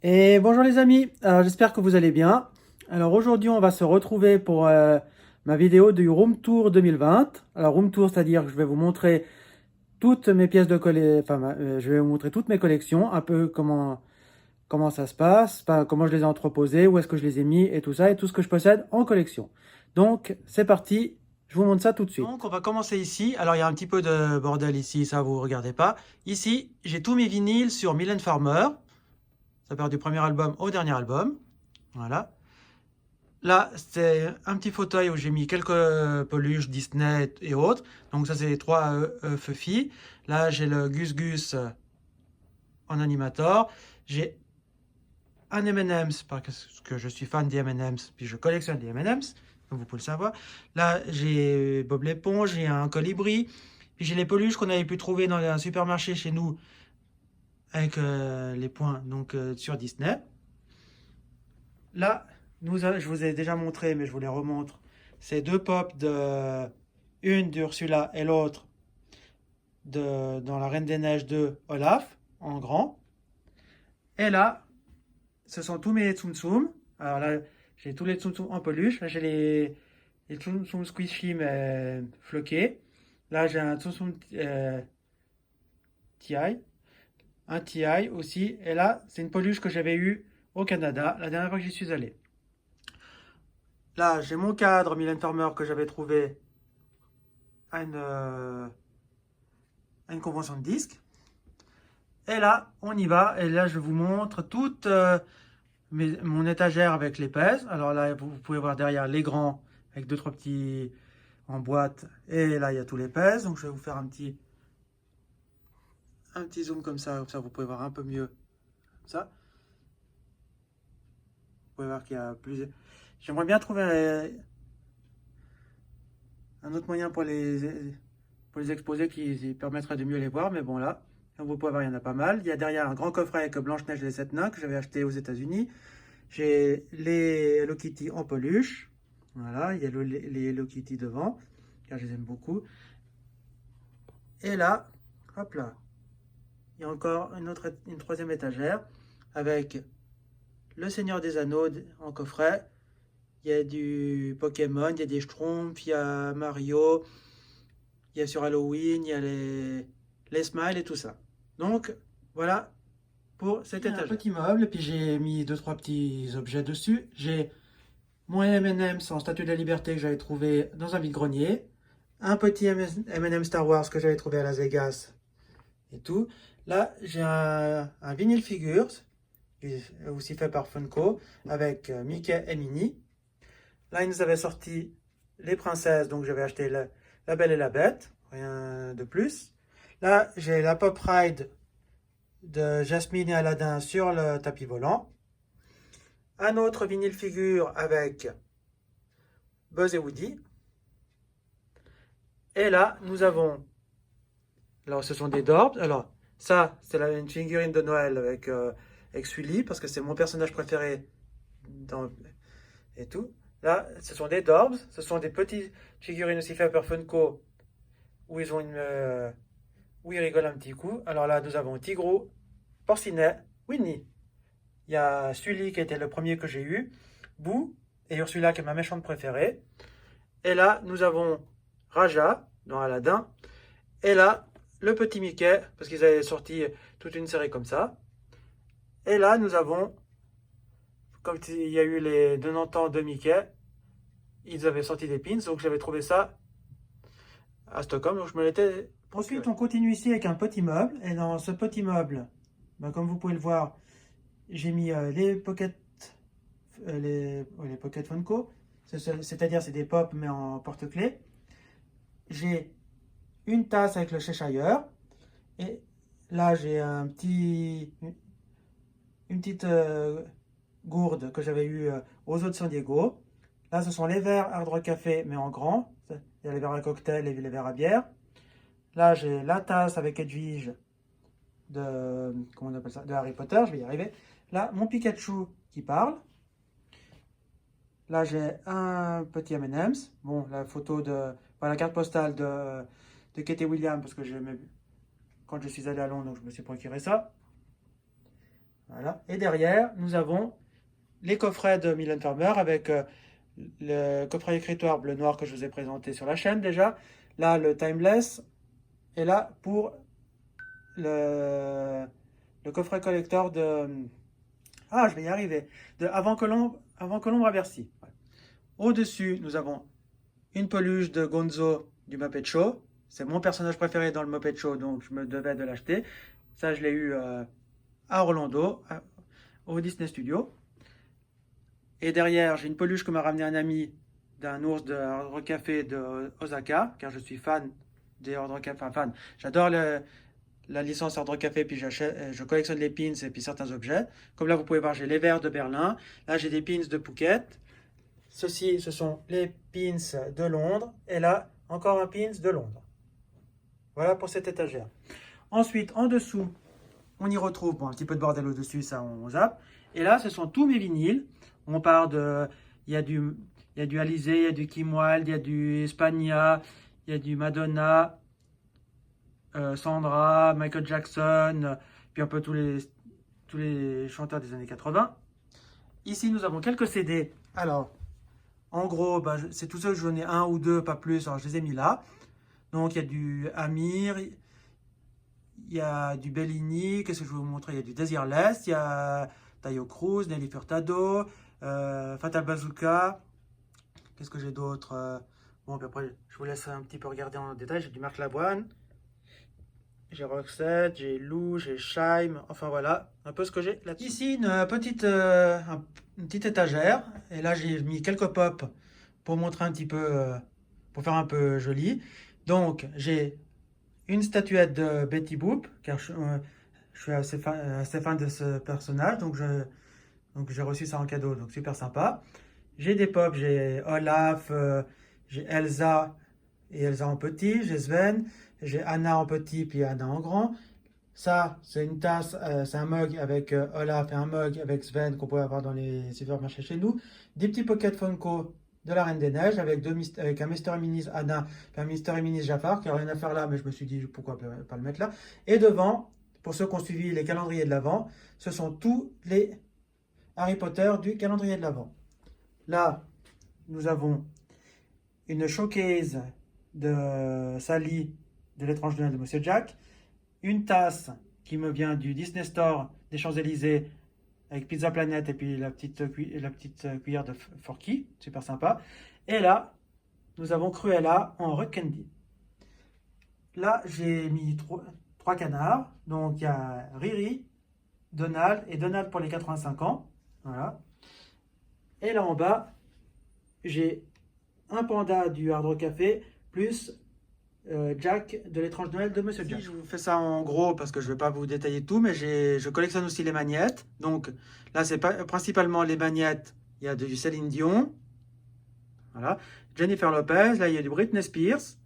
Et bonjour les amis, alors j'espère que vous allez bien. Alors aujourd'hui on va se retrouver pour ma vidéo du Room Tour 2020. Alors Room Tour, c'est-à-dire que je vais vous montrer toutes mes pièces de collection, enfin je vais vous montrer toutes mes collections, un peu comment ça se passe, comment je les ai entreposées, où est-ce que je les ai mis et tout ça, et tout ce que je possède en collection. Donc c'est parti, je vous montre ça tout de suite. Donc on va commencer ici. Alors il y a un petit peu de bordel ici, ça vous regardez pas. Ici j'ai tous mes vinyles sur Mylène Farmer. Ça part du premier album au dernier album. Voilà. Là, c'est un petit fauteuil où j'ai mis quelques peluches Disney et autres. Donc ça, c'est les trois Fuffy. Là, j'ai le Gus Gus en animator. J'ai un M&M's parce que je suis fan des M&M's, puis je collectionne des M&M's, comme vous pouvez le savoir. Là, j'ai Bob l'éponge, j'ai un colibri, puis j'ai les peluches qu'on avait pu trouver dans un supermarché chez nous avec les points donc sur Disney. Là, je vous ai déjà montré, mais je vous les remontre. Ces deux pops une d'Ursula et l'autre dans La Reine des Neiges de Olaf, en grand. Et là, ce sont tous mes Tsum Tsum. Alors là, j'ai tous les Tsum Tsum en peluche. Là, j'ai les Tsum Tsum squishy mais floqués. Là, j'ai un Tsum Tsum TI, un TI aussi. Et là, c'est une peluche que j'avais eue au Canada la dernière fois que j'y suis allé. Là, j'ai mon cadre Mylène Farmer que j'avais trouvé à une convention de disques. Et là, on y va. Et là, je vous montre toute mon étagère avec les pèses. Alors là, vous pouvez voir derrière les grands avec deux, trois petits en boîte. Et là, il y a tous les pèses. Donc, je vais vous faire un petit zoom comme ça, vous pouvez voir un peu mieux. Ça. Vous pouvez voir qu'il y a plusieurs. J'aimerais bien trouver un autre moyen pour les exposer qui permettrait de mieux les voir. Mais bon, là, comme vous pouvez voir, il y en a pas mal. Il y a derrière un grand coffret avec Blanche-Neige et les 7 nains que j'avais acheté aux États-Unis. J'ai les Hello Kitty en peluche. Voilà, il y a les Hello Kitty devant, car je les aime beaucoup. Et là, hop là, il y a encore une troisième étagère avec le Seigneur des Anneaux en coffret. Il y a du Pokémon, il y a des Schtroumpfs, il y a Mario, il y a sur Halloween, il y a les Smiles et tout ça. Donc, voilà pour cet étagère. Un petit meuble, et puis j'ai mis deux, trois petits objets dessus. J'ai mon M&M's en Statue de la Liberté que j'avais trouvé dans un vide-grenier. Un petit M&M Star Wars que j'avais trouvé à Las Vegas et tout. Là, j'ai un vinyle figures, aussi fait par Funko, avec Mickey et Minnie. Là, ils nous avaient sorti les princesses, donc j'avais acheté La Belle et la Bête, rien de plus. Là, j'ai la Pop Ride de Jasmine et Aladdin sur le tapis volant. Un autre vinyle figure avec Buzz et Woody. Et là, nous avons, alors ce sont des Dorbs. Alors, ça, c'est une figurine de Noël avec Sully, parce que c'est mon personnage préféré et tout. Là, ce sont des Dorbs. Ce sont des petites figurines aussi faites par Funko, où où ils rigolent un petit coup. Alors là, nous avons Tigrou, Porcinet, Winnie. Il y a Sully qui était le premier que j'ai eu, Boo et Ursula qui est ma méchante préférée. Et là, nous avons Raja dans Aladdin. Et là, le petit Mickey, parce qu'ils avaient sorti toute une série comme ça. Et là, nous avons, comme il y a eu les 90 ans de Mickey, ils avaient sorti des pins, donc j'avais trouvé ça à Stockholm, donc je me l'étais. Ensuite, on continue ici avec un petit meuble. Et dans ce petit meuble, ben, comme vous pouvez le voir, j'ai mis les les Pocket Funko. C'est-à-dire, c'est des pop, mais en porte-clés. J'ai une tasse avec le Cheshire. Et là, j'ai une petite gourde que j'avais eue aux eaux de San Diego. Là, ce sont les verres Hard Rock Café, mais en grand. Il y a les verres à cocktail et les verres à bière. Là, j'ai la tasse avec Edwige comment on appelle ça, de Harry Potter, je vais y arriver. Là, mon Pikachu qui parle. Là, j'ai un petit M&M's. Bon, la photo la carte postale de Katie Williams, parce que quand je suis allé à Londres, donc je me suis procuré ça. Voilà. Et derrière, nous avons les coffrets de Mylène Farmer avec le coffret écritoire bleu-noir que je vous ai présenté sur la chaîne déjà. Là, le Timeless. Et là, pour le coffret collector de... Ah, je vais y arriver. De Avant Colombe à Bercy. Ouais. Au-dessus, nous avons une peluche de Gonzo du Muppet Show. C'est mon personnage préféré dans le Muppet Show, donc je me devais de l'acheter. Ça, je l'ai eu à Orlando, au Disney Studio. Et derrière, j'ai une peluche que m'a ramené un ami d'un ours de Hard Rock Café de Osaka, car je suis fan des Hard Rock Café. Enfin, fan. J'adore la licence Hard Rock Café, puis je collectionne les pins et puis certains objets. Comme là, vous pouvez voir, j'ai les verres de Berlin. Là, j'ai des pins de Phuket. Ceci, ce sont les pins de Londres. Et là, encore un pins de Londres. Voilà pour cette étagère. Ensuite, en dessous, on y retrouve un petit peu de bordel au-dessus, ça on zappe. Et là, ce sont tous mes vinyles. On part de... Il y a du Alizé, il y a du Kim Wilde, il y a du Spagna, il y a du Madonna, Sandra, Michael Jackson, puis un peu tous les chanteurs des années 80. Ici, nous avons quelques CD. Alors, en gros, c'est tout ça, j'en ai un ou deux, pas plus, alors je les ai mis là. Donc, il y a du Amir, il y a du Bellini, qu'est-ce que je vais vous montrer? Il y a du Desireless, il y a Tayo Cruz, Nelly Furtado, Fatal Bazooka. Qu'est-ce que j'ai d'autre? Bon, puis après, je vous laisse un petit peu regarder en détail. J'ai du Marc Lavoine, j'ai Roxette, j'ai Lou, j'ai Scheim. Enfin voilà, un peu ce que j'ai là. Ici, une petite étagère. Et là, j'ai mis quelques pops pour montrer un petit peu, pour faire un peu joli. Donc, j'ai une statuette de Betty Boop, car je suis assez fan de ce personnage. Donc, j'ai reçu ça en cadeau, donc super sympa. J'ai des pops, j'ai Olaf, j'ai Elsa et Elsa en petit, j'ai Sven, j'ai Anna en petit puis Anna en grand. Ça, c'est une tasse, c'est un mug avec Olaf et un mug avec Sven qu'on peut avoir dans les supermarchés chez nous. Des petits pockets Funko de la Reine des Neiges avec un Mister et Minis Anna et un Mister et Minis Jafar qui n'a rien à faire là, mais je me suis dit pourquoi pas le mettre là. Et devant, pour ceux qui ont suivi les calendriers de l'Avent, ce sont tous les Harry Potter du calendrier de l'Avent. Là, nous avons une showcase de Sally de l'étrange Noël de Monsieur Jack, une tasse qui me vient du Disney Store des Champs-Élysées avec Pizza Planet et puis la petite cuillère de Forky, super sympa. Et là, nous avons Cruella en Rock Candy. Là, j'ai mis trois canards. Donc, il y a Riri, Donald et Donald pour les 85 ans. Voilà. Et là en bas, j'ai un panda du Hard Rock Café plus Jack de l'étrange Noël de Monsieur Jack. Je vous fais ça en gros parce que je ne vais pas vous détailler tout, mais je collectionne aussi les magnettes. Donc là, c'est principalement les magnettes. Il y a du Céline Dion, voilà, Jennifer Lopez. Là, il y a du Britney Spears.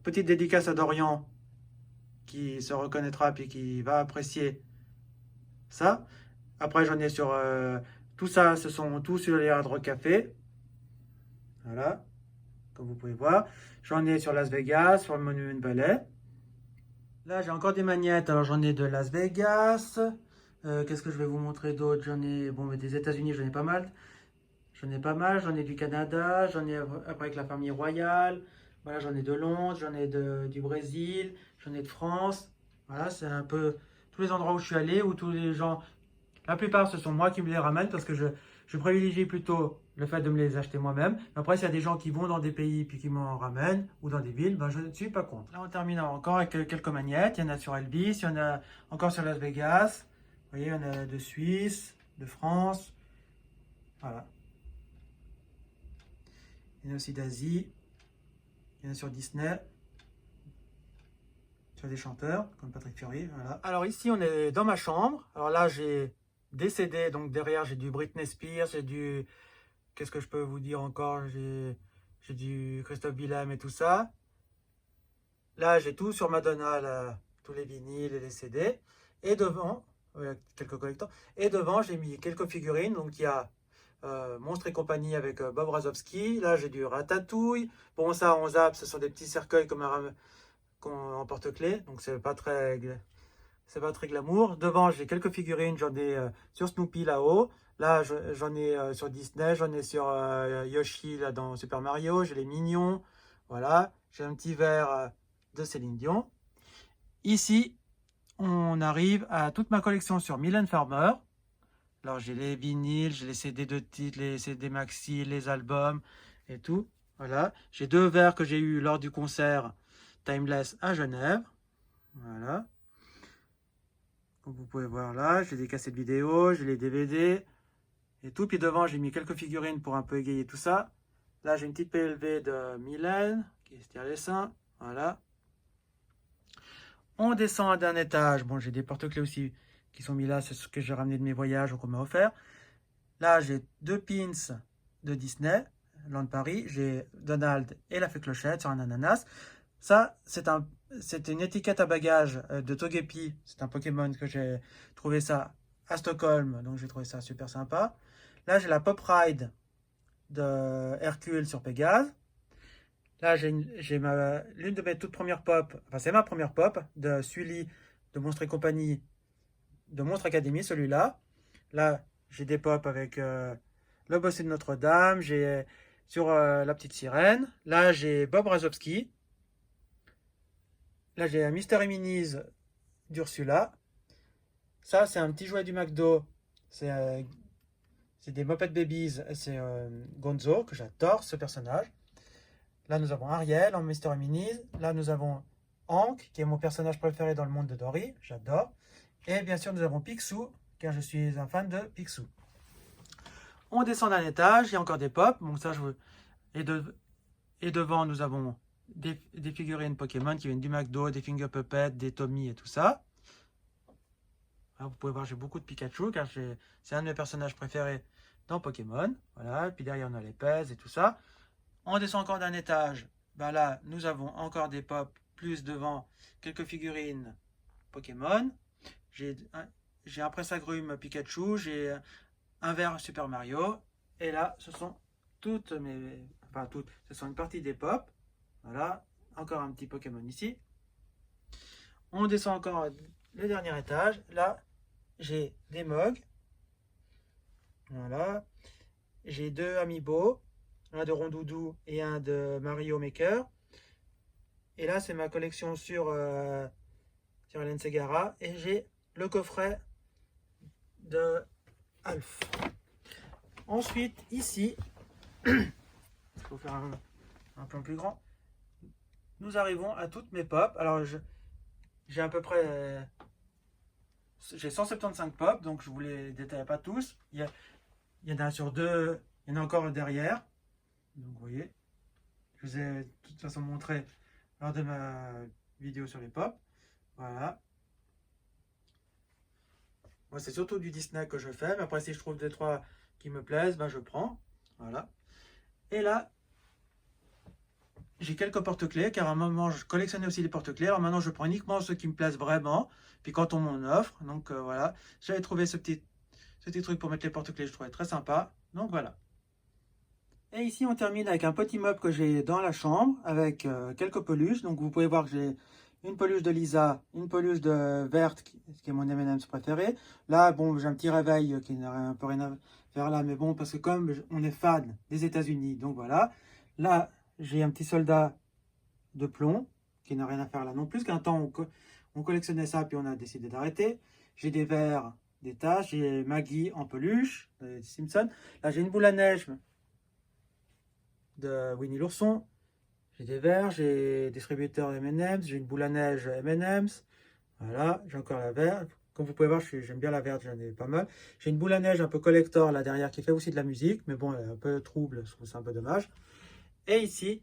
Petite dédicace à Dorian qui se reconnaîtra puis qui va apprécier ça. Après, j'en ai sur tout ça, ce sont tous sur les Hard Rock Café. Voilà, comme vous pouvez voir. J'en ai sur Las Vegas, sur le Monument Valley. Là, j'ai encore des magnettes. Alors, j'en ai de Las Vegas. Qu'est-ce que je vais vous montrer d'autre? J'en ai, bon, mais des États-Unis, j'en ai pas mal. J'en ai du Canada. J'en ai après avec la famille royale. Voilà, j'en ai de Londres, j'en ai du Brésil, j'en ai de France. Voilà, c'est un peu tous les endroits où je suis allé, où tous les gens. La plupart, ce sont moi qui me les ramène parce que je privilégie plutôt le fait de me les acheter moi-même. Mais après, s'il y a des gens qui vont dans des pays puis qui m'en ramènent ou dans des villes, ben, je ne suis pas contre. Là, on termine encore avec quelques magnettes. Il y en a sur Elvis, il y en a encore sur Las Vegas. Vous voyez, il y en a de Suisse, de France. Voilà. Il y en a aussi d'Asie. Il y en a sur Disney. Sur des chanteurs comme Patrick Fiori. Voilà. Alors ici, on est dans ma chambre. Alors là, j'ai des CD, donc derrière j'ai du Britney Spears, j'ai du... Qu'est-ce que je peux vous dire encore? J'ai du Christophe Willem et tout ça. Là, j'ai tout sur Madonna, là, tous les vinyles et les CD. Et devant, quelques collecteurs. Et devant, j'ai mis quelques figurines. Donc il y a Monstres et compagnie avec Bob Razowski. Là, j'ai du Ratatouille. Bon, ça, on zappe, ce sont des petits cercueils comme en porte-clés. Donc c'est pas très... c'est pas très glamour. Devant, j'ai quelques figurines, j'en ai sur Snoopy là-haut. Là, j'en ai sur Disney, j'en ai sur Yoshi là dans Super Mario, j'ai les Mignons. Voilà, j'ai un petit verre de Céline Dion. Ici, on arrive à toute ma collection sur Mylène Farmer. Alors, j'ai les vinyles, j'ai les CD de titres, les CD maxi, les albums et tout. Voilà, j'ai 2 verres que j'ai eu lors du concert Timeless à Genève. Voilà. Comme vous pouvez voir là, j'ai des cassettes vidéo, j'ai les DVD et tout. Puis devant, j'ai mis quelques figurines pour un peu égayer tout ça. Là, j'ai une petite PLV de Mylène qui se tire les seins. Voilà. On descend d'un étage. Bon, j'ai des porte-clés aussi qui sont mis là. C'est ce que j'ai ramené de mes voyages ou qu'on m'a offert. Là, j'ai 2 pins de Disney, Land Paris. J'ai Donald et la fée Clochette sur un ananas. Ça, c'est une étiquette à bagages de Togepi. C'est un Pokémon que j'ai trouvé ça à Stockholm. Donc, j'ai trouvé ça super sympa. Là, j'ai la Pop Ride de Hercule sur Pégase. Là, j'ai l'une de mes toutes premières pop, enfin c'est ma première pop, de Sully, de Monstres et compagnie, de Monstre Academy, celui-là. Là, j'ai des pop avec le bossu de Notre-Dame, j'ai sur la petite sirène. Là, j'ai Bob Razowski. Là, j'ai un Mister et Minnie's d'Ursula. Ça, c'est un petit jouet du McDo. C'est des Muppet Babies. C'est Gonzo, que j'adore ce personnage. Là, nous avons Ariel en Mister et Minnie's. Là, nous avons Hank, qui est mon personnage préféré dans le monde de Dory. J'adore. Et bien sûr, nous avons Picsou, car je suis un fan de Picsou. On descend d'un étage, il y a encore des pops. Bon, ça, et devant, nous avons des figurines Pokémon qui viennent du McDo, des Finger Puppets, des Tommy et tout ça. Alors, vous pouvez voir, j'ai beaucoup de Pikachu, car c'est un de mes personnages préférés dans Pokémon. Voilà, et puis derrière, on a les Pez et tout ça. On descend encore d'un étage. Ben là, nous avons encore des pops, plus devant quelques figurines Pokémon. J'ai un presse-agrumes Pikachu, j'ai un verre Super Mario. Et là, ce sont toutes mes... Enfin, toutes. Ce sont une partie des pops. Voilà. Encore un petit Pokémon ici. On descend encore le dernier étage. Là, j'ai des mugs. Voilà. J'ai 2 Amiibo. Un de Rondoudou et un de Mario Maker. Et là, c'est ma collection sur Hélène Segara. Et j'ai le coffret de Alf. Ensuite, ici, il faut faire un plan plus grand. Nous arrivons à toutes mes pop. Alors, j'ai à peu près... j'ai 175 pop, donc je ne vous les détaille pas tous. Il y en a sur 2, il y en a encore derrière. Donc vous voyez, je vous ai de toute façon montré lors de ma vidéo sur les pop. Voilà. Moi c'est surtout du Disney que je fais, mais après si je trouve 2-3 qui me plaisent, ben je prends. Voilà. Et là, j'ai quelques porte-clés, car à un moment je collectionnais aussi les porte-clés. Alors maintenant je prends uniquement ceux qui me plaisent vraiment. Puis quand on m'en offre, donc voilà. J'avais trouvé ce petit truc pour mettre les porte-clés, je trouvais très sympa. Donc voilà. Et ici, on termine avec un petit meuble que j'ai dans la chambre, avec quelques peluches. Donc, vous pouvez voir que j'ai une peluche de Lisa, une peluche de Verte, qui est mon M&M's préféré. Là, bon, j'ai un petit réveil qui n'a un peu rien à faire là, mais bon, parce que comme on est fan des États-Unis, donc voilà. Là, j'ai un petit soldat de plomb, qui n'a rien à faire là non plus, qu'un temps, on collectionnait ça, puis on a décidé d'arrêter. J'ai des verres, des taches, j'ai Maggie en peluche, des Simpsons. Là, j'ai une boule à neige de Winnie l'ourson. J'ai des verres, j'ai des distributeurs M&M's, j'ai une boule à neige M&M's. Voilà, j'ai encore la verte. Comme vous pouvez voir, j'aime bien la verte, j'en ai pas mal. J'ai une boule à neige un peu collector là derrière qui fait aussi de la musique, mais bon, elle est un peu trouble, je trouve ça un peu dommage. Et ici,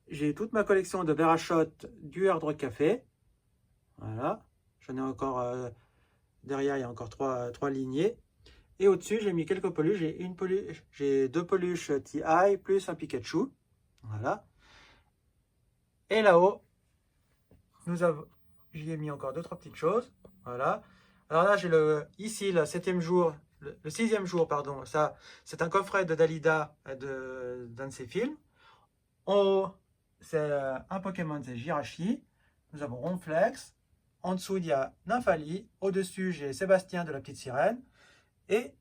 j'ai toute ma collection de verres à shot du Hard Rock Café. Voilà, j'en ai encore derrière, il y a encore trois lignées. Et au-dessus, j'ai mis quelques peluches. J'ai 2 peluches TI plus un Pikachu. Voilà. Et là-haut, j'y ai mis encore 2-3 petites choses. Voilà. Alors là, j'ai ici le 7e jour, le 6e jour, pardon. Ça, c'est un coffret de Dalida d'un de ses films. En haut, c'est un Pokémon, c'est Jirachi. Nous avons Ronflex. En dessous, il y a Nymphalie. Au-dessus, j'ai Sébastien de la Petite Sirène. Et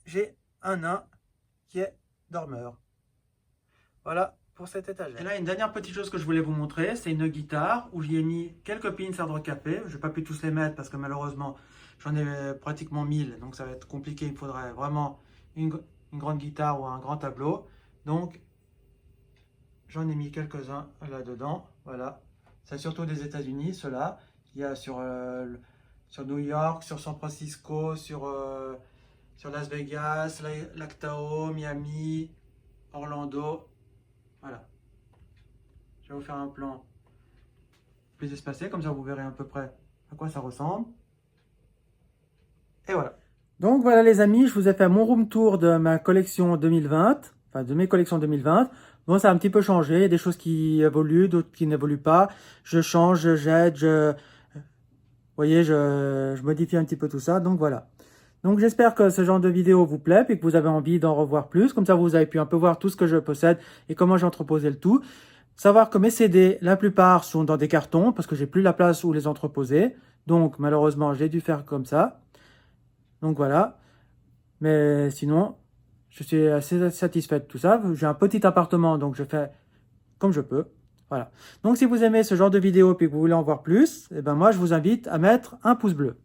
j'ai un nain qui est dormeur. Voilà pour cette étagère. Et là, une dernière petite chose que je voulais vous montrer, c'est une guitare où j'y ai mis quelques pins hydrocapés. Je n'ai pas pu tous les mettre parce que malheureusement, j'en ai pratiquement 1000. Donc ça va être compliqué. Il me faudrait vraiment une grande guitare ou un grand tableau. Donc, j'en ai mis quelques-uns là-dedans. Voilà. C'est surtout des États-Unis, ceux-là. Il y a sur New York, sur San Francisco, sur Las Vegas, Lactao, Miami, Orlando. Voilà. Je vais vous faire un plan plus espacé, comme ça vous verrez à peu près à quoi ça ressemble. Et voilà. Donc voilà les amis, je vous ai fait mon room tour de ma collection 2020, enfin de mes collections 2020. Bon, ça a un petit peu changé, il y a des choses qui évoluent, d'autres qui n'évoluent pas. Je change, je jette, vous voyez, je modifie un petit peu tout ça, donc voilà. Donc j'espère que ce genre de vidéo vous plaît et que vous avez envie d'en revoir plus. Comme ça, vous avez pu un peu voir tout ce que je possède et comment j'ai entreposé le tout. Savoir que mes CD, la plupart sont dans des cartons parce que j'ai plus la place où les entreposer. Donc malheureusement, j'ai dû faire comme ça. Donc voilà. Mais sinon, je suis assez satisfait de tout ça. J'ai un petit appartement, donc je fais comme je peux. Voilà. Donc si vous aimez ce genre de vidéo et que vous voulez en voir plus, eh ben moi je vous invite à mettre un pouce bleu,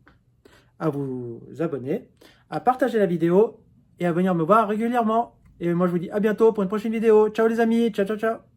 à vous abonner, à partager la vidéo et à venir me voir régulièrement. Et moi je vous dis à bientôt pour une prochaine vidéo. Ciao les amis, ciao ciao ciao.